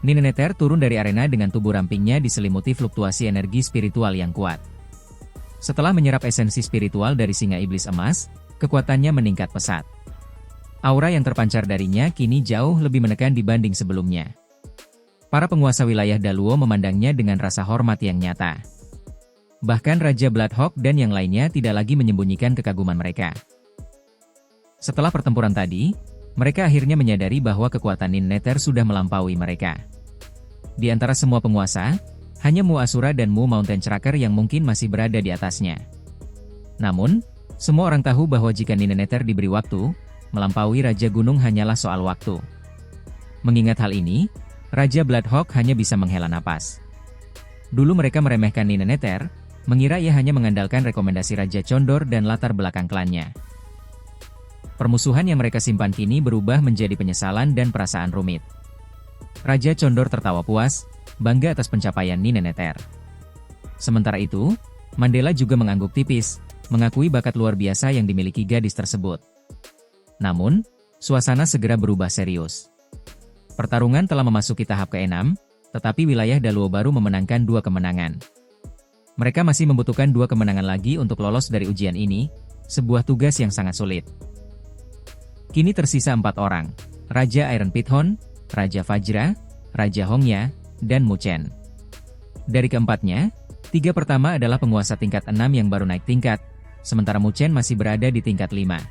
Nineneter turun dari arena dengan tubuh rampingnya diselimuti fluktuasi energi spiritual yang kuat. Setelah menyerap esensi spiritual dari singa iblis emas, kekuatannya meningkat pesat. Aura yang terpancar darinya kini jauh lebih menekan dibanding sebelumnya. Para penguasa wilayah Daluo memandangnya dengan rasa hormat yang nyata. Bahkan Raja Bloodhawk dan yang lainnya tidak lagi menyembunyikan kekaguman mereka. Setelah pertempuran tadi, mereka akhirnya menyadari bahwa kekuatan Nineneter sudah melampaui mereka. Di antara semua penguasa, hanya Mu Asura dan Mu Mountain Tracker yang mungkin masih berada di atasnya. Namun, semua orang tahu bahwa jika Nineneter diberi waktu, melampaui Raja Gunung hanyalah soal waktu. Mengingat hal ini, Raja Bloodhawk hanya bisa menghela napas. Dulu mereka meremehkan Nineneter, mengira ia hanya mengandalkan rekomendasi Raja Condor dan latar belakang klannya. Permusuhan yang mereka simpan kini berubah menjadi penyesalan dan perasaan rumit. Raja Condor tertawa puas, bangga atas pencapaian Nineneter. Sementara itu, Mandela juga mengangguk tipis, mengakui bakat luar biasa yang dimiliki gadis tersebut. Namun, suasana segera berubah serius. Pertarungan telah memasuki tahap ke-6, tetapi wilayah Daluo baru memenangkan 2 kemenangan. Mereka masih membutuhkan 2 kemenangan lagi untuk lolos dari ujian ini, sebuah tugas yang sangat sulit. Kini tersisa 4 orang, Raja Iron Pithon, Raja Vajra, Raja Hongya, dan Mu Chen. Dari keempatnya, 3 pertama adalah penguasa tingkat 6 yang baru naik tingkat, sementara Mu Chen masih berada di tingkat 5.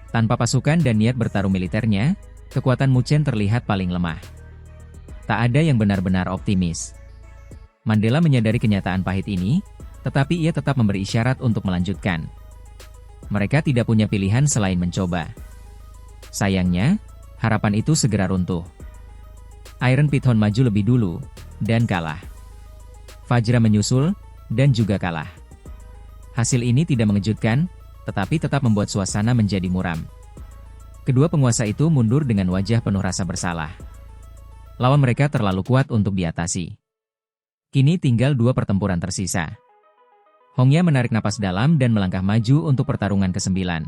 Tanpa pasukan dan niat bertarung militernya, kekuatan Mu Chen terlihat paling lemah. Tak ada yang benar-benar optimis. Mandela menyadari kenyataan pahit ini, tetapi ia tetap memberi isyarat untuk melanjutkan. Mereka tidak punya pilihan selain mencoba. Sayangnya, harapan itu segera runtuh. Iron Pithon maju lebih dulu, dan kalah. Vajra menyusul, dan juga kalah. Hasil ini tidak mengejutkan, tetapi tetap membuat suasana menjadi muram. Kedua penguasa itu mundur dengan wajah penuh rasa bersalah. Lawan mereka terlalu kuat untuk diatasi. Kini tinggal 2 pertempuran tersisa. Hongya menarik napas dalam dan melangkah maju untuk pertarungan ke-9.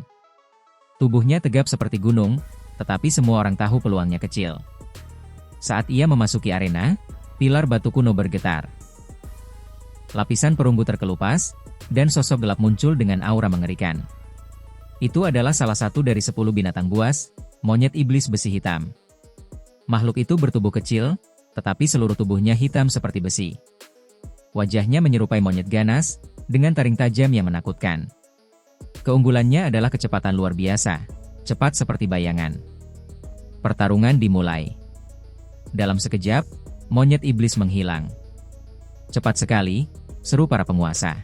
Tubuhnya tegap seperti gunung, tetapi semua orang tahu peluangnya kecil. Saat ia memasuki arena, pilar batu kuno bergetar. Lapisan perunggu terkelupas, dan sosok gelap muncul dengan aura mengerikan. Itu adalah salah satu dari 10 binatang buas, monyet iblis besi hitam. Makhluk itu bertubuh kecil, tetapi seluruh tubuhnya hitam seperti besi. Wajahnya menyerupai monyet ganas, dengan taring tajam yang menakutkan. Keunggulannya adalah kecepatan luar biasa, cepat seperti bayangan. Pertarungan dimulai. Dalam sekejap, monyet iblis menghilang. Cepat sekali, seru para penguasa.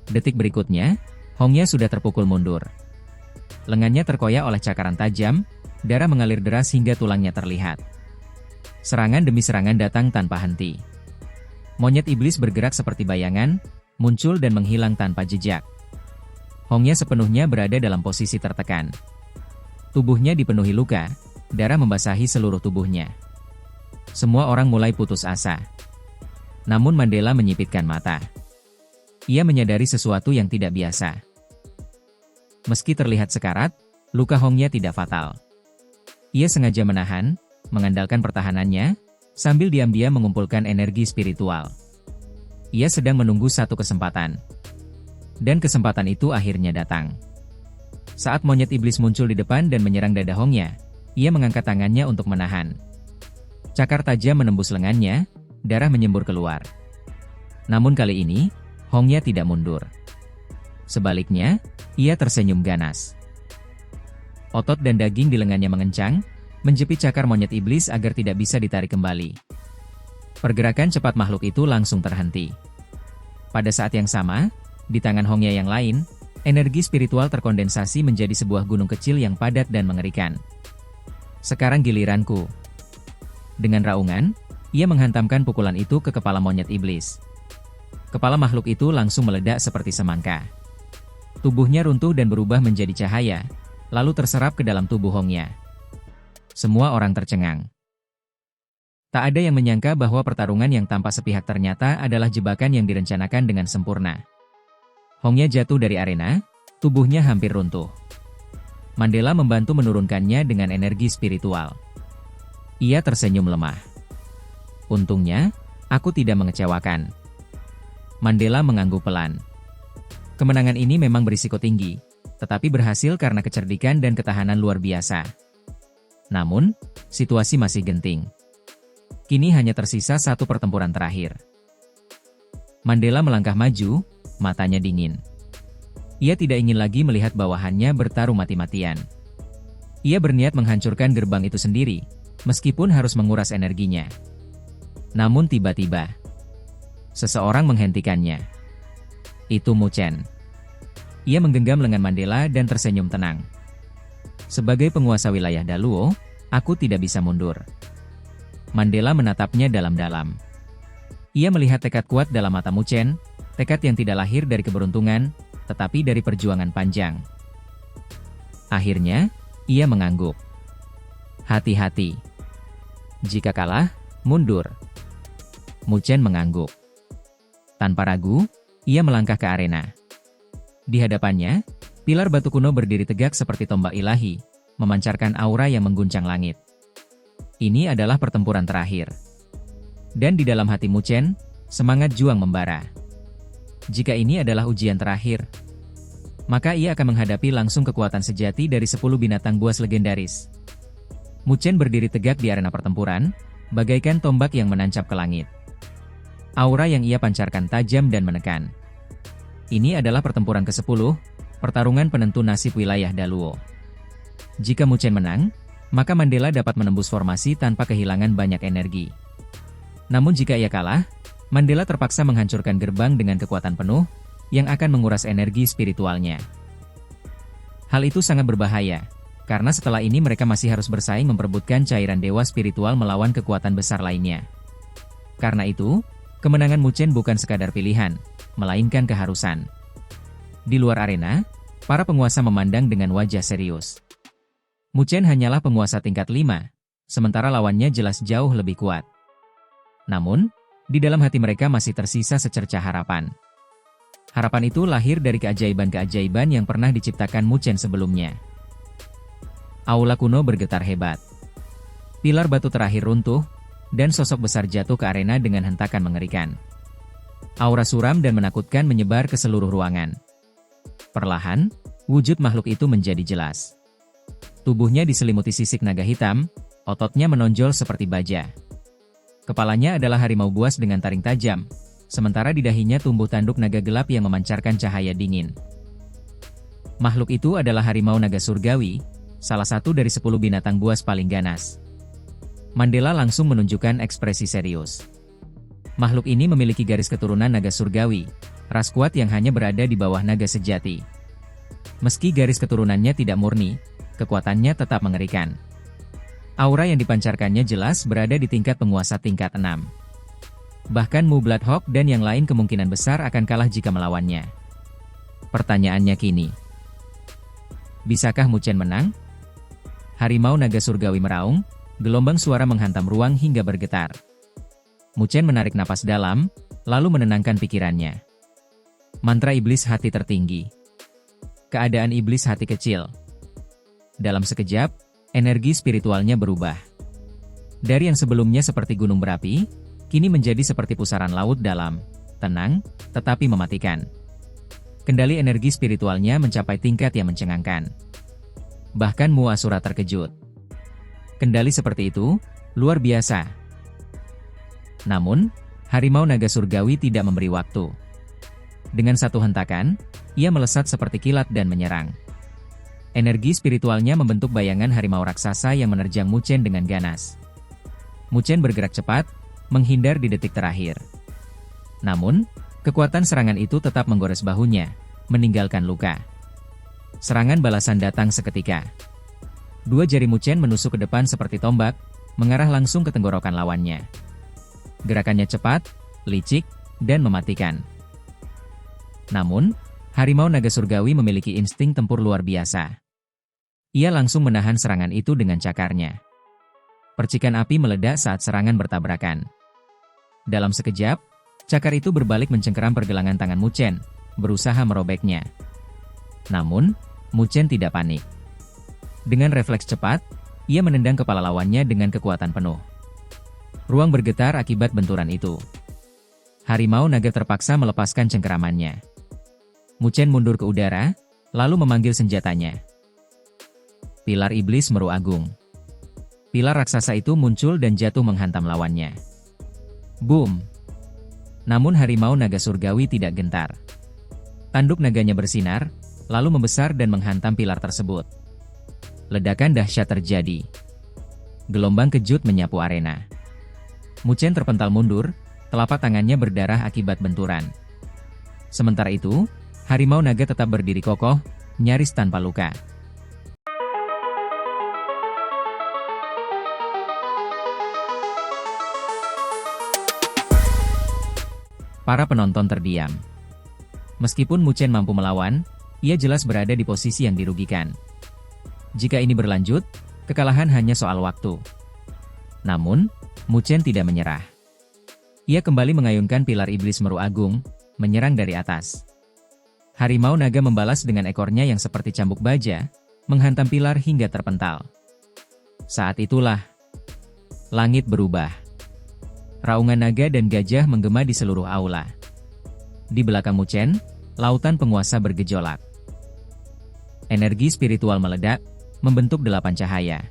Detik berikutnya, Hongya sudah terpukul mundur. Lengannya terkoyak oleh cakaran tajam, darah mengalir deras hingga tulangnya terlihat. Serangan demi serangan datang tanpa henti. Monyet iblis bergerak seperti bayangan, muncul dan menghilang tanpa jejak. Hongya sepenuhnya berada dalam posisi tertekan. Tubuhnya dipenuhi luka, darah membasahi seluruh tubuhnya. Semua orang mulai putus asa. Namun Mandela menyipitkan mata. Ia menyadari sesuatu yang tidak biasa. Meski terlihat sekarat, luka Hongya tidak fatal. Ia sengaja menahan, mengandalkan pertahanannya, sambil diam-diam mengumpulkan energi spiritual. Ia sedang menunggu satu kesempatan. Dan kesempatan itu akhirnya datang. Saat monyet iblis muncul di depan dan menyerang dada Hongya, ia mengangkat tangannya untuk menahan. Cakar tajam menembus lengannya, darah menyembur keluar. Namun kali ini, Hongya tidak mundur. Sebaliknya, ia tersenyum ganas. Otot dan daging di lengannya mengencang, menjepit cakar monyet iblis agar tidak bisa ditarik kembali. Pergerakan cepat makhluk itu langsung terhenti. Pada saat yang sama, di tangan Hongya yang lain, energi spiritual terkondensasi menjadi sebuah gunung kecil yang padat dan mengerikan. Sekarang giliranku. Dengan raungan, ia menghantamkan pukulan itu ke kepala monyet iblis. Kepala makhluk itu langsung meledak seperti semangka. Tubuhnya runtuh dan berubah menjadi cahaya, lalu terserap ke dalam tubuh Hongya. Semua orang tercengang. Tak ada yang menyangka bahwa pertarungan yang tanpa sepihak ternyata adalah jebakan yang direncanakan dengan sempurna. Hongya jatuh dari arena, tubuhnya hampir runtuh. Mandela membantu menurunkannya dengan energi spiritual. Ia tersenyum lemah. Untungnya, aku tidak mengecewakan. Mandela mengangguk pelan. Kemenangan ini memang berisiko tinggi, tetapi berhasil karena kecerdikan dan ketahanan luar biasa. Namun, situasi masih genting. Kini hanya tersisa satu pertempuran terakhir. Mandela melangkah maju, matanya dingin. Ia tidak ingin lagi melihat bawahannya bertarung mati-matian. Ia berniat menghancurkan gerbang itu sendiri, meskipun harus menguras energinya. Namun tiba-tiba, seseorang menghentikannya. Itu Mu Chen. Ia menggenggam lengan Mandela dan tersenyum tenang. Sebagai penguasa wilayah Daluo, aku tidak bisa mundur. Mandela menatapnya dalam-dalam. Ia melihat tekad kuat dalam mata Mu Chen, tekad yang tidak lahir dari keberuntungan, tetapi dari perjuangan panjang. Akhirnya, ia mengangguk. Hati-hati. Jika kalah, mundur. Mu Chen mengangguk. Tanpa ragu, ia melangkah ke arena. Di hadapannya, pilar batu kuno berdiri tegak seperti tombak ilahi, memancarkan aura yang mengguncang langit. Ini adalah pertempuran terakhir. Dan di dalam hati Mu Chen, semangat juang membara. Jika ini adalah ujian terakhir, maka ia akan menghadapi langsung kekuatan sejati dari 10 binatang buas legendaris. Mu Chen berdiri tegak di arena pertempuran, bagaikan tombak yang menancap ke langit. Aura yang ia pancarkan tajam dan menekan. Ini adalah pertempuran ke-10, pertarungan penentu nasib wilayah Daluo. Jika Mu Chen menang, maka Mandela dapat menembus formasi tanpa kehilangan banyak energi. Namun jika ia kalah, Mandela terpaksa menghancurkan gerbang dengan kekuatan penuh, yang akan menguras energi spiritualnya. Hal itu sangat berbahaya, karena setelah ini mereka masih harus bersaing memperebutkan cairan dewa spiritual melawan kekuatan besar lainnya. Karena itu, kemenangan Mu Chen bukan sekadar pilihan, melainkan keharusan. Di luar arena, para penguasa memandang dengan wajah serius. Mu Chen hanyalah penguasa tingkat 5, sementara lawannya jelas jauh lebih kuat. Namun, di dalam hati mereka masih tersisa secercah harapan. Harapan itu lahir dari keajaiban-keajaiban yang pernah diciptakan Mu Chen sebelumnya. Aula kuno bergetar hebat. Pilar batu terakhir runtuh, dan sosok besar jatuh ke arena dengan hentakan mengerikan. Aura suram dan menakutkan menyebar ke seluruh ruangan. Perlahan, wujud makhluk itu menjadi jelas. Tubuhnya diselimuti sisik naga hitam, ototnya menonjol seperti baja. Kepalanya adalah harimau buas dengan taring tajam, sementara di dahinya tumbuh tanduk naga gelap yang memancarkan cahaya dingin. Makhluk itu adalah harimau naga surgawi, salah satu dari 10 binatang buas paling ganas. Mandela langsung menunjukkan ekspresi serius. Makhluk ini memiliki garis keturunan naga surgawi, ras kuat yang hanya berada di bawah naga sejati. Meski garis keturunannya tidak murni, kekuatannya tetap mengerikan. Aura yang dipancarkannya jelas berada di tingkat penguasa tingkat 6. Bahkan Mu Bloodhawk dan yang lain kemungkinan besar akan kalah jika melawannya. Pertanyaannya kini, bisakah Mu Chen menang? Harimau naga surgawi meraung, gelombang suara menghantam ruang hingga bergetar. Mu Chen menarik napas dalam, lalu menenangkan pikirannya. Mantra iblis hati tertinggi. Keadaan iblis hati kecil. Dalam sekejap, energi spiritualnya berubah. Dari yang sebelumnya seperti gunung berapi, kini menjadi seperti pusaran laut dalam, tenang, tetapi mematikan. Kendali energi spiritualnya mencapai tingkat yang mencengangkan. Bahkan Mu Asura terkejut. Kendali seperti itu, luar biasa. Namun, harimau naga surgawi tidak memberi waktu. Dengan satu hentakan, ia melesat seperti kilat dan menyerang. Energi spiritualnya membentuk bayangan harimau raksasa yang menerjang Mu Chen dengan ganas. Mu Chen bergerak cepat, menghindar di detik terakhir. Namun, kekuatan serangan itu tetap menggores bahunya, meninggalkan luka. Serangan balasan datang seketika. Dua jari Mu Chen menusuk ke depan seperti tombak, mengarah langsung ke tenggorokan lawannya. Gerakannya cepat, licik, dan mematikan. Namun, harimau naga surgawi memiliki insting tempur luar biasa. Ia langsung menahan serangan itu dengan cakarnya. Percikan api meledak saat serangan bertabrakan. Dalam sekejap, cakar itu berbalik mencengkeram pergelangan tangan Mu Chen, berusaha merobeknya. Namun, Mu Chen tidak panik. Dengan refleks cepat, Ia menendang kepala lawannya dengan kekuatan penuh. Ruang bergetar akibat benturan itu. Harimau naga terpaksa melepaskan cengkeramannya. Muchen mundur ke udara, lalu memanggil senjatanya. Pilar Iblis Meru Agung. Pilar raksasa itu muncul dan jatuh menghantam lawannya. Boom! Namun harimau naga surgawi tidak gentar. Tanduk naganya bersinar, lalu membesar dan menghantam pilar tersebut. Ledakan dahsyat terjadi. Gelombang kejut menyapu arena. Muchen terpental mundur, telapak tangannya berdarah akibat benturan. Sementara itu, harimau naga tetap berdiri kokoh, nyaris tanpa luka. Para penonton terdiam. Meskipun Muchen mampu melawan, ia jelas berada di posisi yang dirugikan. Jika ini berlanjut, kekalahan hanya soal waktu. Namun, Muchen tidak menyerah. Ia kembali mengayunkan pilar iblis Meru Agung, menyerang dari atas. Harimau naga membalas dengan ekornya yang seperti cambuk baja, menghantam pilar hingga terpental. Saat itulah, langit berubah. Raungan naga dan gajah menggema di seluruh aula. Di belakang Muchen, lautan penguasa bergejolak. Energi spiritual meledak, membentuk 8 cahaya.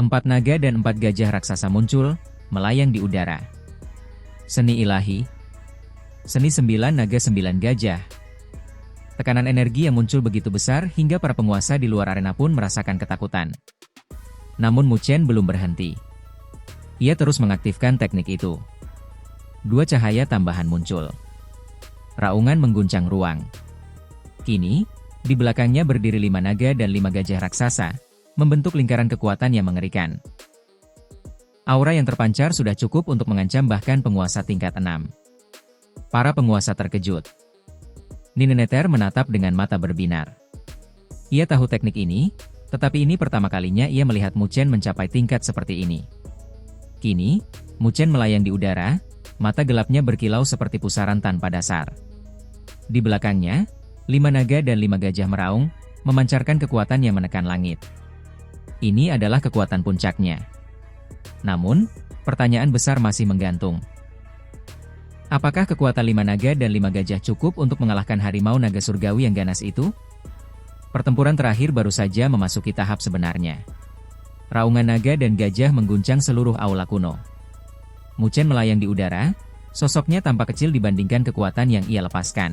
4 naga dan 4 gajah raksasa muncul, melayang di udara. Seni ilahi. Seni 9 naga 9 gajah. Tekanan energi yang muncul begitu besar hingga para penguasa di luar arena pun merasakan ketakutan. Namun Muchen belum berhenti. Ia terus mengaktifkan teknik itu. 2 cahaya tambahan muncul. Raungan mengguncang ruang. Kini, di belakangnya berdiri 5 naga dan 5 gajah raksasa, membentuk lingkaran kekuatan yang mengerikan. Aura yang terpancar sudah cukup untuk mengancam bahkan penguasa tingkat 6. Para penguasa terkejut. Nineneter menatap dengan mata berbinar. Ia tahu teknik ini, tetapi ini pertama kalinya ia melihat Muchen mencapai tingkat seperti ini. Kini, Muchen melayang di udara, mata gelapnya berkilau seperti pusaran tanpa dasar. Di belakangnya, 5 naga dan 5 gajah meraung, memancarkan kekuatan yang menekan langit. Ini adalah kekuatan puncaknya. Namun, pertanyaan besar masih menggantung. Apakah kekuatan 5 naga dan 5 gajah cukup untuk mengalahkan harimau naga surgawi yang ganas itu? Pertempuran terakhir baru saja memasuki tahap sebenarnya. Raungan naga dan gajah mengguncang seluruh aula kuno. Muchen melayang di udara, sosoknya tampak kecil dibandingkan kekuatan yang ia lepaskan.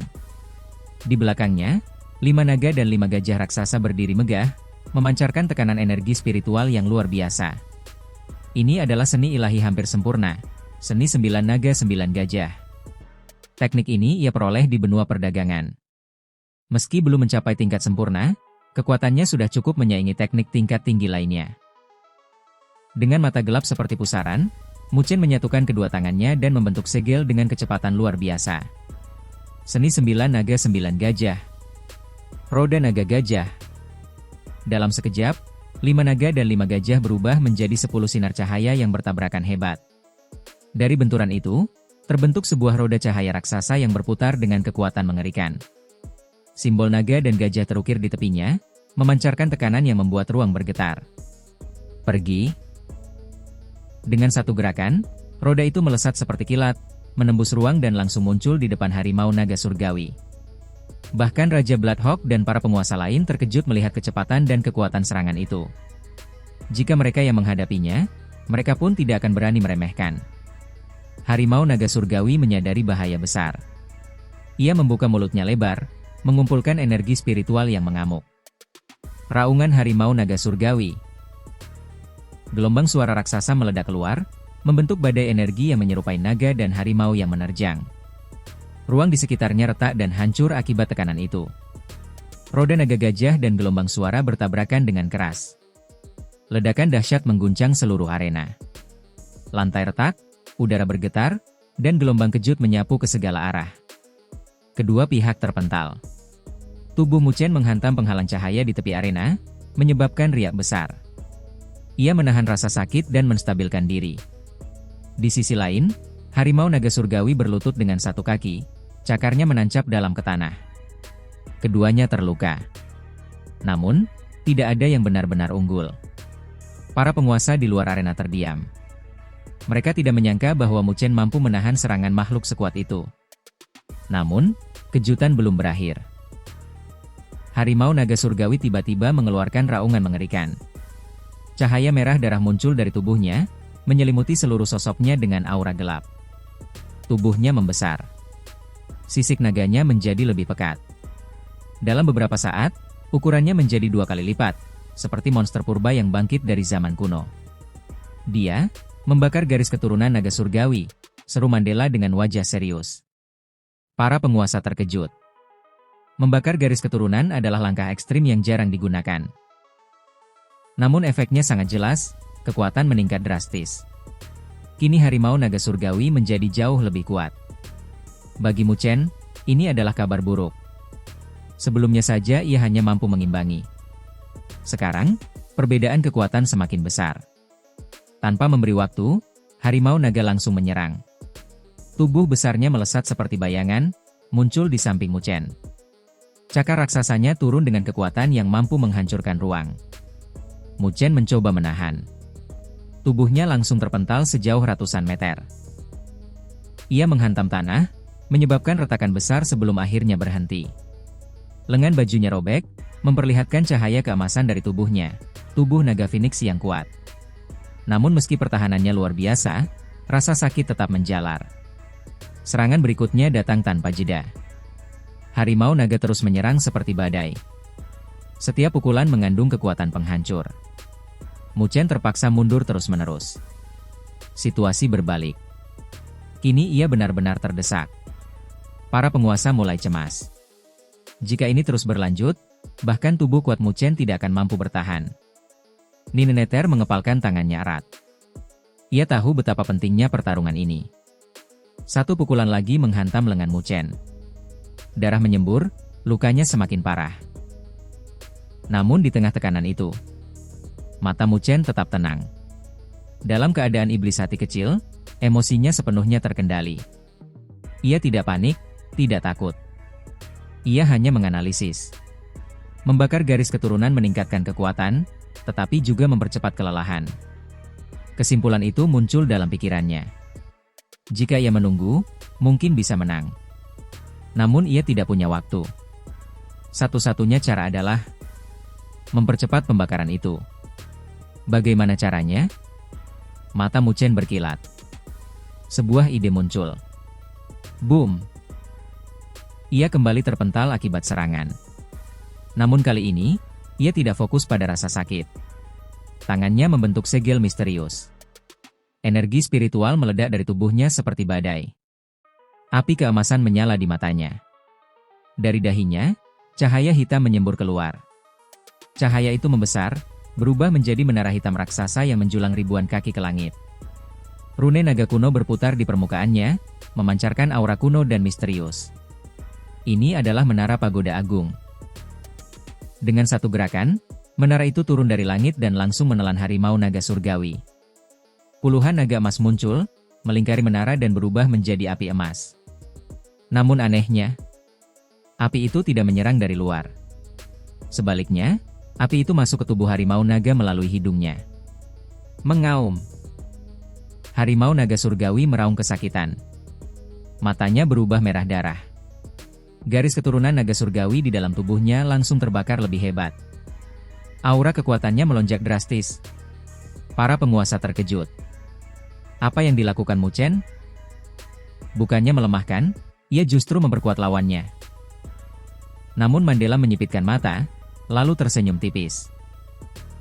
Di belakangnya, 5 naga dan 5 gajah raksasa berdiri megah, memancarkan tekanan energi spiritual yang luar biasa. Ini adalah seni ilahi hampir sempurna, seni 9 naga 9 gajah. Teknik ini ia peroleh di benua perdagangan. Meski belum mencapai tingkat sempurna, kekuatannya sudah cukup menyaingi teknik tingkat tinggi lainnya. Dengan mata gelap seperti pusaran, Muchen menyatukan kedua tangannya dan membentuk segel dengan kecepatan luar biasa. Seni 9 naga 9 gajah. Roda naga gajah. Dalam sekejap, 5 naga dan 5 gajah berubah menjadi 10 sinar cahaya yang bertabrakan hebat. Dari benturan itu, terbentuk sebuah roda cahaya raksasa yang berputar dengan kekuatan mengerikan. Simbol naga dan gajah terukir di tepinya, memancarkan tekanan yang membuat ruang bergetar. Pergi. Dengan satu gerakan, roda itu melesat seperti kilat, menembus ruang dan langsung muncul di depan harimau naga surgawi. Bahkan Raja Bloodhawk dan para penguasa lain terkejut melihat kecepatan dan kekuatan serangan itu. Jika mereka yang menghadapinya, mereka pun tidak akan berani meremehkan. Harimau naga surgawi menyadari bahaya besar. Ia membuka mulutnya lebar, mengumpulkan energi spiritual yang mengamuk. Raungan harimau naga surgawi. Gelombang suara raksasa meledak keluar, membentuk badai energi yang menyerupai naga dan harimau yang menerjang. Ruang di sekitarnya retak dan hancur akibat tekanan itu. Roda naga gajah dan gelombang suara bertabrakan dengan keras. Ledakan dahsyat mengguncang seluruh arena. Lantai retak, udara bergetar, dan gelombang kejut menyapu ke segala arah. Kedua pihak terpental. Tubuh Muchen menghantam penghalang cahaya di tepi arena, menyebabkan riak besar. Ia menahan rasa sakit dan menstabilkan diri. Di sisi lain, harimau naga surgawi berlutut dengan satu kaki, cakarnya menancap dalam ke tanah. Keduanya terluka. Namun, tidak ada yang benar-benar unggul. Para penguasa di luar arena terdiam. Mereka tidak menyangka bahwa Mu Chen mampu menahan serangan makhluk sekuat itu. Namun, kejutan belum berakhir. Harimau naga surgawi tiba-tiba mengeluarkan raungan mengerikan. Cahaya merah darah muncul dari tubuhnya, menyelimuti seluruh sosoknya dengan aura gelap. Tubuhnya membesar. Sisik naganya menjadi lebih pekat. Dalam beberapa saat, ukurannya menjadi 2 kali lipat, seperti monster purba yang bangkit dari zaman kuno. Dia membakar garis keturunan naga surgawi, seru Mandela dengan wajah serius. Para penguasa terkejut. Membakar garis keturunan adalah langkah ekstrim yang jarang digunakan. Namun efeknya sangat jelas, kekuatan meningkat drastis. Kini harimau naga surgawi menjadi jauh lebih kuat. Bagi Mu Chen, ini adalah kabar buruk. Sebelumnya saja ia hanya mampu mengimbangi. Sekarang, perbedaan kekuatan semakin besar. Tanpa memberi waktu, harimau naga langsung menyerang. Tubuh besarnya melesat seperti bayangan, muncul di samping Mu Chen. Cakar raksasanya turun dengan kekuatan yang mampu menghancurkan ruang. Mu Chen mencoba menahan. Tubuhnya langsung terpental sejauh ratusan meter. Ia menghantam tanah, menyebabkan retakan besar sebelum akhirnya berhenti. Lengan bajunya robek, memperlihatkan cahaya keemasan dari tubuhnya, tubuh naga Phoenix yang kuat. Namun meski pertahanannya luar biasa, rasa sakit tetap menjalar. Serangan berikutnya datang tanpa jeda. Harimau naga terus menyerang seperti badai. Setiap pukulan mengandung kekuatan penghancur. Mu Chen terpaksa mundur terus-menerus. Situasi berbalik. Kini ia benar-benar terdesak. Para penguasa mulai cemas. Jika ini terus berlanjut, bahkan tubuh kuat Mu Chen tidak akan mampu bertahan. Nineneter mengepalkan tangannya erat. Ia tahu betapa pentingnya pertarungan ini. Satu pukulan lagi menghantam lengan Mu Chen. Darah menyembur, lukanya semakin parah. Namun di tengah tekanan itu, mata Mu Chen tetap tenang. Dalam keadaan iblis hati kecil, emosinya sepenuhnya terkendali. Ia tidak panik, tidak takut. Ia hanya menganalisis. Membakar garis keturunan meningkatkan kekuatan, tetapi juga mempercepat kelelahan. Kesimpulan itu muncul dalam pikirannya. Jika ia menunggu, mungkin bisa menang. Namun ia tidak punya waktu. Satu-satunya cara adalah mempercepat pembakaran itu. Bagaimana caranya? Mata Mu Chen berkilat. Sebuah ide muncul. Boom! Ia kembali terpental akibat serangan. Namun kali ini, ia tidak fokus pada rasa sakit. Tangannya membentuk segel misterius. Energi spiritual meledak dari tubuhnya seperti badai. Api keemasan menyala di matanya. Dari dahinya, cahaya hitam menyembur keluar. Cahaya itu membesar, berubah menjadi menara hitam raksasa yang menjulang ribuan kaki ke langit. Rune naga kuno berputar di permukaannya, memancarkan aura kuno dan misterius. Ini adalah menara pagoda agung. Dengan satu gerakan, menara itu turun dari langit dan langsung menelan harimau naga surgawi. Puluhan naga emas muncul, melingkari menara dan berubah menjadi api emas. Namun anehnya, api itu tidak menyerang dari luar. Sebaliknya, api itu masuk ke tubuh harimau naga melalui hidungnya. Mengaum. Harimau naga surgawi meraung kesakitan. Matanya berubah merah darah. Garis keturunan naga surgawi di dalam tubuhnya langsung terbakar lebih hebat. Aura kekuatannya melonjak drastis. Para penguasa terkejut. Apa yang dilakukan Mu Chen? Bukannya melemahkan, ia justru memperkuat lawannya. Namun Mandela menyipitkan mata, lalu tersenyum tipis.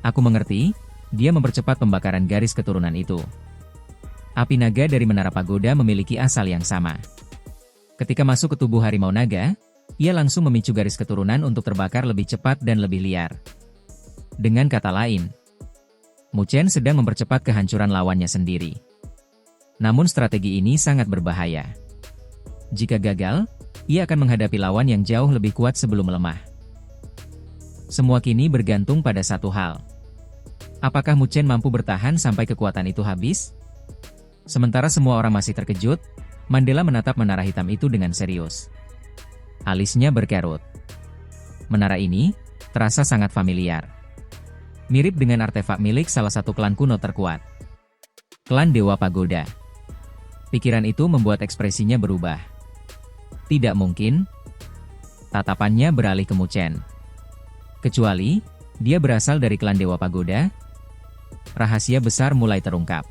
Aku mengerti, dia mempercepat pembakaran garis keturunan itu. Api naga dari Menara Pagoda memiliki asal yang sama. Ketika masuk ke tubuh harimau naga, ia langsung memicu garis keturunan untuk terbakar lebih cepat dan lebih liar. Dengan kata lain, Mu Chen sedang mempercepat kehancuran lawannya sendiri. Namun strategi ini sangat berbahaya. Jika gagal, ia akan menghadapi lawan yang jauh lebih kuat sebelum melemah. Semua kini bergantung pada satu hal. Apakah Mu Chen mampu bertahan sampai kekuatan itu habis? Sementara semua orang masih terkejut, Mandela menatap menara hitam itu dengan serius. Alisnya berkerut. Menara ini terasa sangat familiar. Mirip dengan artefak milik salah satu klan kuno terkuat. Klan Dewa Pagoda. Pikiran itu membuat ekspresinya berubah. Tidak mungkin. Tatapannya beralih ke Mu Chen. Kecuali, dia berasal dari klan Dewa Pagoda. Rahasia besar mulai terungkap.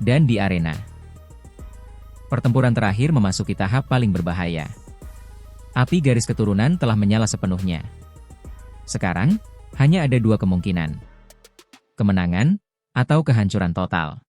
Dan di arena, pertempuran terakhir memasuki tahap paling berbahaya. Api garis keturunan telah menyala sepenuhnya. Sekarang, hanya ada dua kemungkinan. Kemenangan, atau kehancuran total.